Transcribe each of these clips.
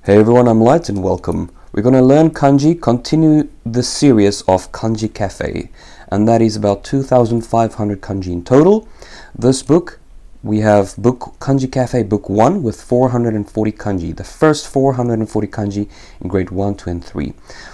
Hey everyone, I'm Light and welcome. We're going to learn kanji, continue the series of Kanji Café, and that is about 2,500 kanji in total. This book, we have book Kanji Café book 1 with 440 kanji, the first 440 kanji in grade 1, 2 and 3.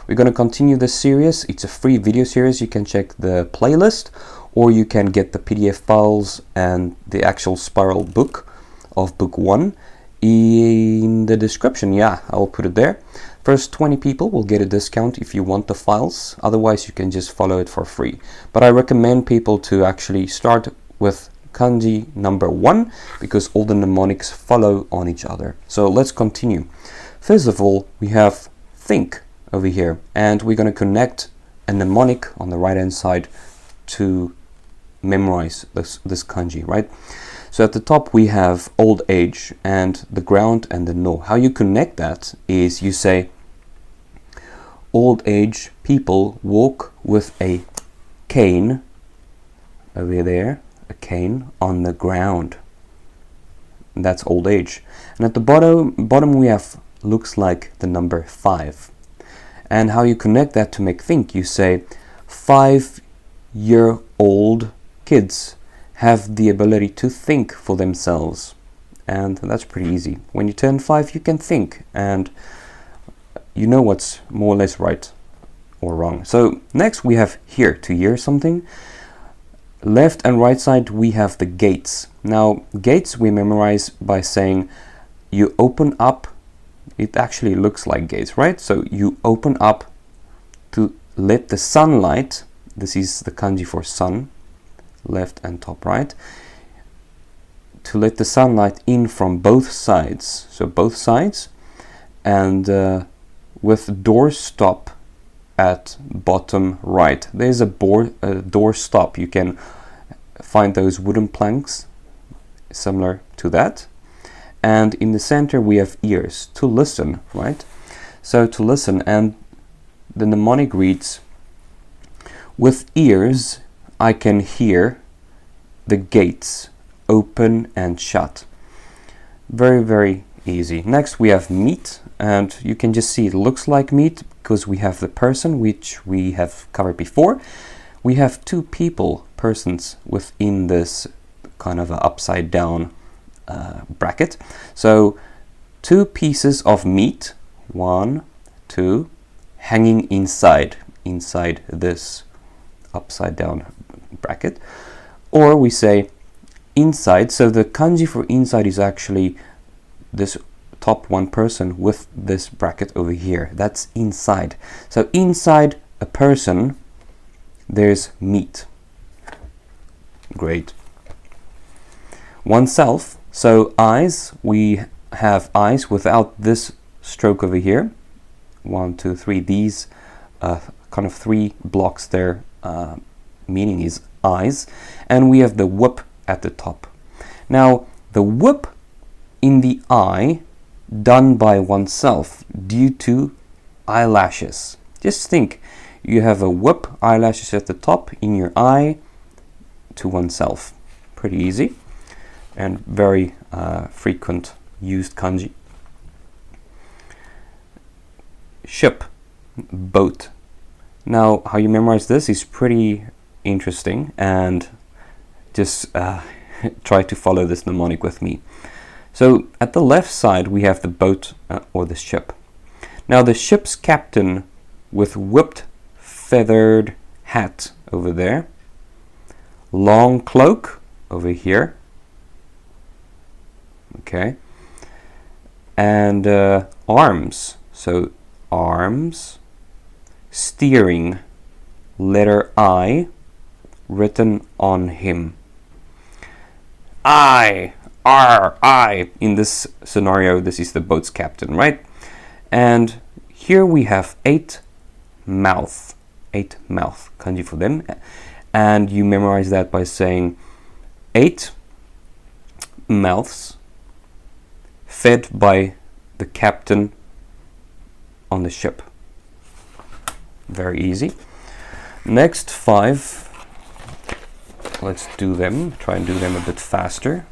We're going to continue this series. It's a free video series. You can check the playlist or you can get the PDF files and the actual spiral book of book 1 in the description. Yeah, I will put it there. First 20 people will get a discount if you want the files. Otherwise you can just follow it for free. But I recommend people to actually start with kanji number 1 because all the mnemonics follow on each other. So let's continue. First of all, we have think over here, and we're going to connect a mnemonic on the right hand side to memorize this kanji, right? So at the top we have old age and the ground and the no. How you connect that is you say old age people walk with a cane over there, a cane on the ground. And that's old age. And at the bottom we have looks like the number 5. And how you connect that to make think, you say 5-year-old kids have the ability to think for themselves, and that's pretty easy. When you turn 5 you can think and you know what's more or less right or wrong. So next we have here, to hear something. Left and right side we have the gates. Now gates we memorize by saying you open up. It actually looks like gates, right? So you open up to let the sunlight, this is the kanji for sun, left and top right, to let the sunlight in from both sides, so both sides, and with door stop at bottom right. There's a door stop. You can find those wooden planks similar to that, and in the center we have ears to listen, right? So to listen, and the mnemonic reads, with ears I can hear the gates open and shut. Very, very easy. Next we have meet, and you can just see it looks like meet because we have the person, which we have covered before. We have two persons within this kind of a upside down bracket. So 2 pieces of meat, 1, 2, hanging inside this upside down bracket. Or we say inside, so the kanji for inside is actually this top 1 person with this bracket over here. That's inside. So inside a person there's meat. Great. Oneself, so eyes, we have eyes without this stroke over here. 1, 2, 3, these kind of 3 blocks there, meaning is eyes, and we have the whoop at the top. Now the whoop in the eye done by oneself due to eyelashes. Just think, you have a whoop, eyelashes at the top in your eye to oneself. Pretty easy and very frequent used kanji. Ship, boat. Now how you memorize this is pretty interesting, and just try to follow this mnemonic with me. So at the left side we have the boat or the ship. Now the ship's captain with whipped feathered hat over there, long cloak over here, okay, and arms, so arms, steering, letter I written on him. I. In this scenario, this is the boat's captain, right? And here we have 8 mouth kanji for them, and you memorize that by saying 8 mouths fed by the captain on the ship. Very easy. Next 5, let's do them, try and do them a bit faster,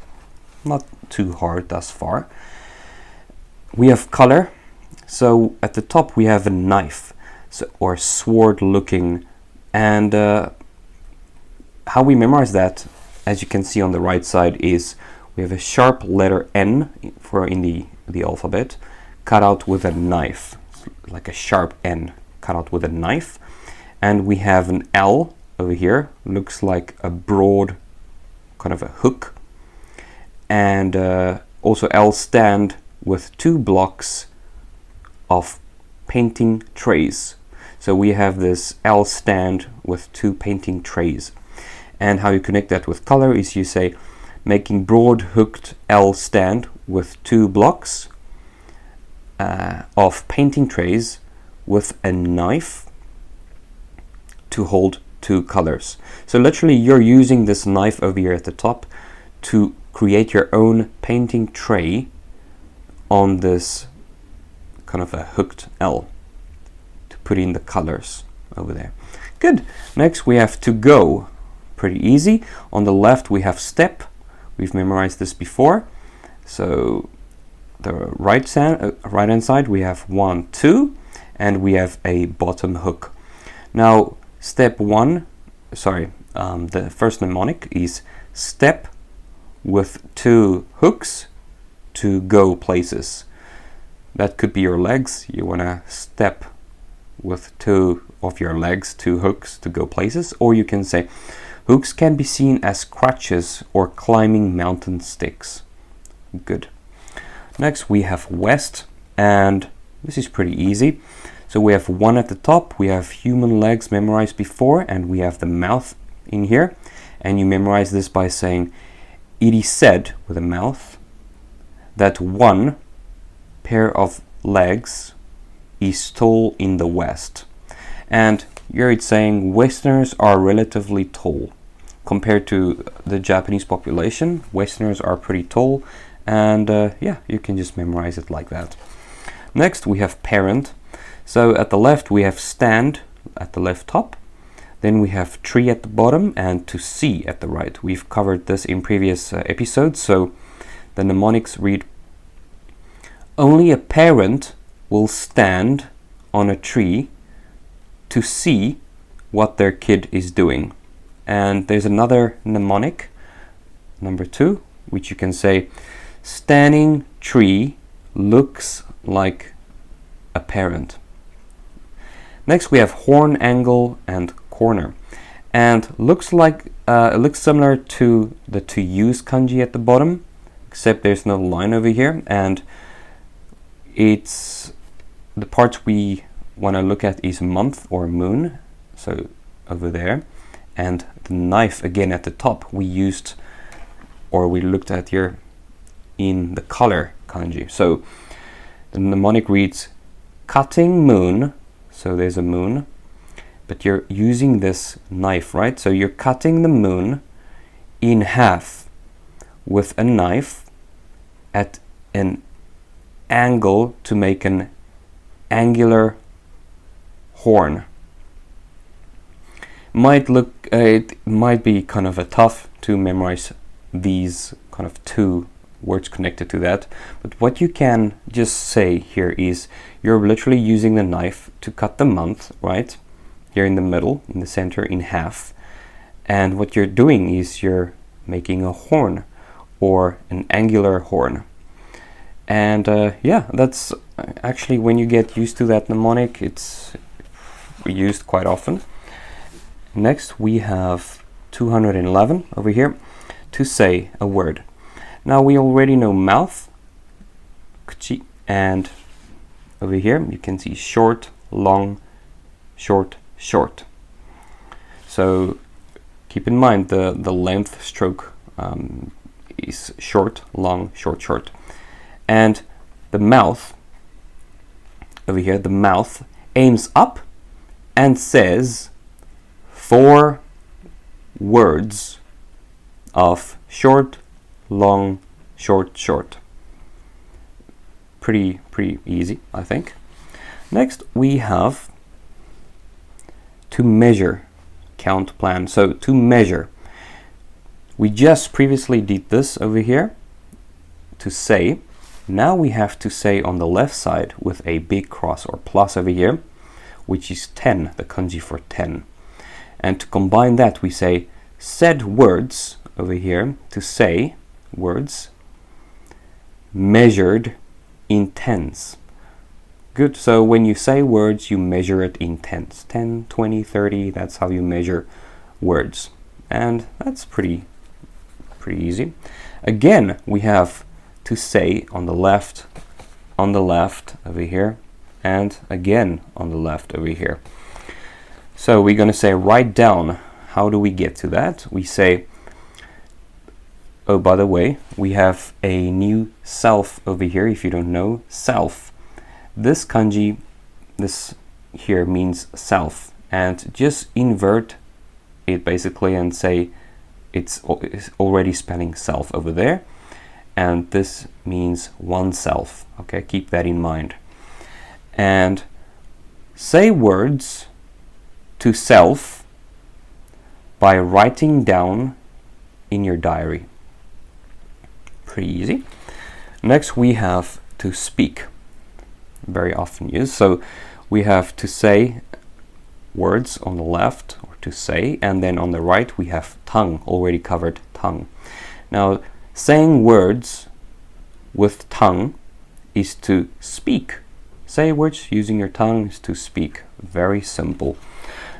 not too hard thus far. We have color, So at the top we have a knife, or sword looking, and how we memorize that, as you can see on the right side, is we have a sharp letter N for in the alphabet cut out with a knife, like a sharp N cut out with a knife, and we have an L over here, looks like a broad kind of a hook, and also L stand with 2 blocks of painting trays. So we have this L stand with 2 painting trays. And how you connect that with color is you say making broad hooked L stand with 2 blocks of painting trays with a knife to hold 2 colors. So literally you're using this knife over here at the top to create your own painting tray on this kind of a hooked L to put in the colors over there. Good. Next we have to go. Pretty easy. On the left we have step. We've memorized this before. So the right hand side we have 1, 2, and we have a bottom hook. Now step 1, the first mnemonic is step with 2 hooks to go places. That could be your legs. You want to step with 2 of your legs, 2 hooks to go places. Or you can say hooks can be seen as crutches or climbing mountain sticks. Good. Next we have west, and this is pretty easy. So we have 1 at the top, we have human legs memorized before, and we have the mouth in here. And you memorize this by saying, it is said, with a mouth, that 1 pair of legs is tall in the West. And here it's saying Westerners are relatively tall. Compared to the Japanese population, Westerners are pretty tall, and yeah, you can just memorize it like that. Next we have parent. So at the left we have stand at the left top. Then we have tree at the bottom and to see at the right. We've covered this in previous episodes. So the mnemonics read, only a parent will stand on a tree to see what their kid is doing. And there's another mnemonic, number 2, which you can say, standing tree looks like a parent. Next we have horn, angle, and corner, and looks like it looks similar to the to use kanji at the bottom, except there's no line over here, and it's the parts we want to look at is month or moon, so over there, and the knife again at the top we used, or we looked at here in the color kanji. So the mnemonic reads cutting moon, so there's a moon, but you're using this knife, right? So you're cutting the moon in half with a knife at an angle to make an angular horn. It might be kind of tough to memorize these kind of 2 words connected to that, but what you can just say here is you're literally using the knife to cut the month, right? Here in the middle, in the center, in half, and what you're doing is you're making a horn or an angular horn. And yeah, that's actually, when you get used to that mnemonic, it's used quite often. Next we have 211 over here, to say a word. Now we already know mouth, kuchi, and over here you can see short, long, short, short. So keep in mind the length stroke is short, long, short, short. And the mouth, over here, the mouth aims up and says 4 words of short, long, short, short. Pretty easy, I think. Next we have to measure, count, plan. So to measure, we just previously did this over here, to say, Now we have to say on the left side with a big cross or plus over here, which is 10, the kanji for 10. And to combine that, we say said words over here, to say words measured in tens. Good, so when you say words, you measure it in tens. 10, 20, 30, that's how you measure words. And that's pretty easy. Again, we have to say on the left over here, and again on the left over here. So we're going to say write down. How do we get to that? We say, oh, by the way, we have a new self over here. If you don't know, self. This kanji, this here means self, and just invert it basically and say it's already spelling self over there, and this means oneself. Okay, keep that in mind. And say words to self by writing down in your diary. Pretty easy. Next we have to speak, very often used. So we have to say words on the left, or to say, and then on the right we have tongue, already covered tongue. Now saying words with tongue is to speak. Say words using your tongue is to speak. Very simple.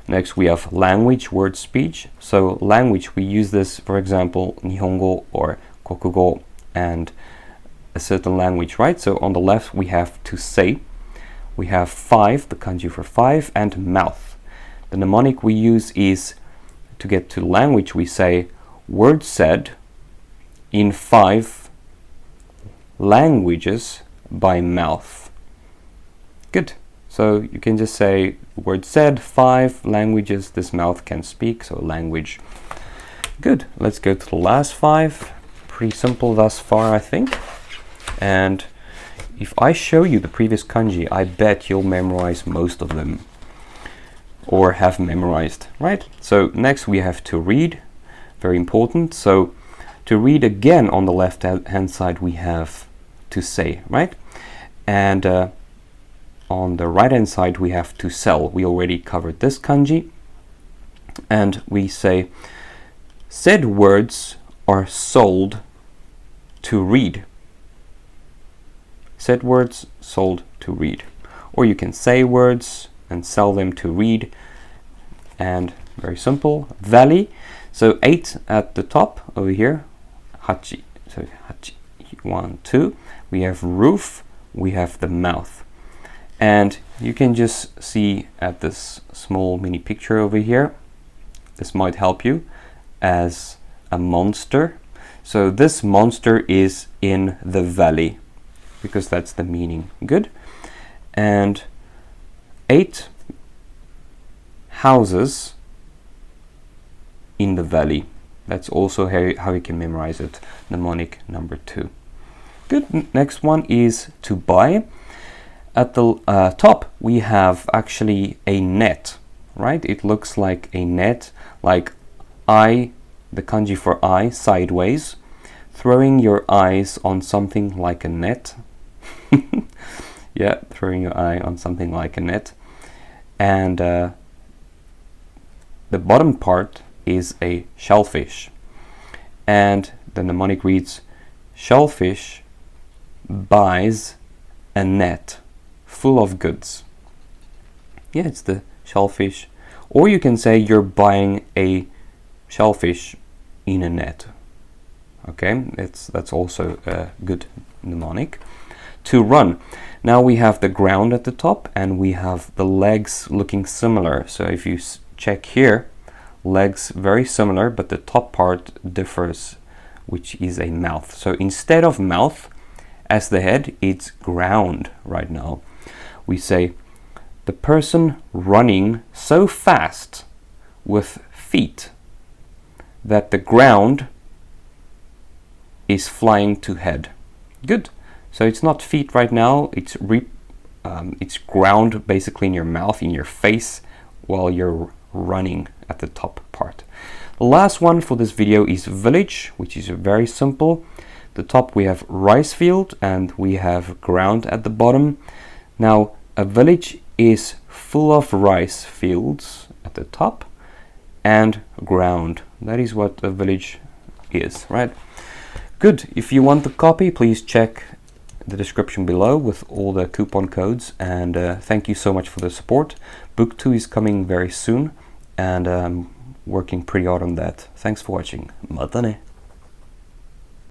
Next we have language, word, speech. So language, we use this, for example, Nihongo or Kokugo and a certain language, right? So on the left we have to say. We have 5, the kanji for 5, and mouth. The mnemonic we use is, to get to language, we say word said in 5 languages by mouth. Good. So you can just say word said, 5 languages this mouth can speak, so language. Good. Let's go to the last 5. Pretty simple thus far, I think. And if I show you the previous kanji, I bet you'll memorize most of them, or have memorized, right? So next we have to read, very important. So to read, again on the left hand side we have to say, right? And on the right hand side we have to sell. We already covered this kanji, and we say said words are sold to read. Said words sold to read. Or you can say words and sell them to read. And very simple, valley. So 8 at the top over here, hachi. So hachi, 1, 2. We have roof, we have the mouth. And you can just see at this small mini picture over here, this might help you, as a monster. So this monster is in the valley, because that's the meaning. Good. And 8 houses in the valley. That's also how you can memorize it. Mnemonic number 2. Good. Next one is to buy. At the top we have actually a net, right? It looks like a net, like eye, the kanji for eye, sideways, throwing your eyes on something like a net. Yeah, throwing your eye on something like a net. And the bottom part is a shellfish. And the mnemonic reads, shellfish buys a net full of goods. Yeah, it's the shellfish. Or you can say you're buying a shellfish in a net. Okay, that's also a good mnemonic. To run. Now we have the ground at the top, and we have the legs looking similar. So if you check here, legs very similar, but the top part differs, which is a mouth. So instead of mouth as the head, it's ground right now. We say the person running so fast with feet that the ground is flying to head. Good. So it's not feet right now, it's ground basically in your mouth, in your face, while you're running at the top part. The last one for this video is village, which is very simple. the top we have rice field and we have ground at the bottom. Now a village is full of rice fields at the top and ground. That is what a village is, right? Good. If you want the copy, please check the description below with all the coupon codes, and thank you so much for the support. Book 2 is coming very soon, and I'm working pretty hard on that. Thanks for watching. またね。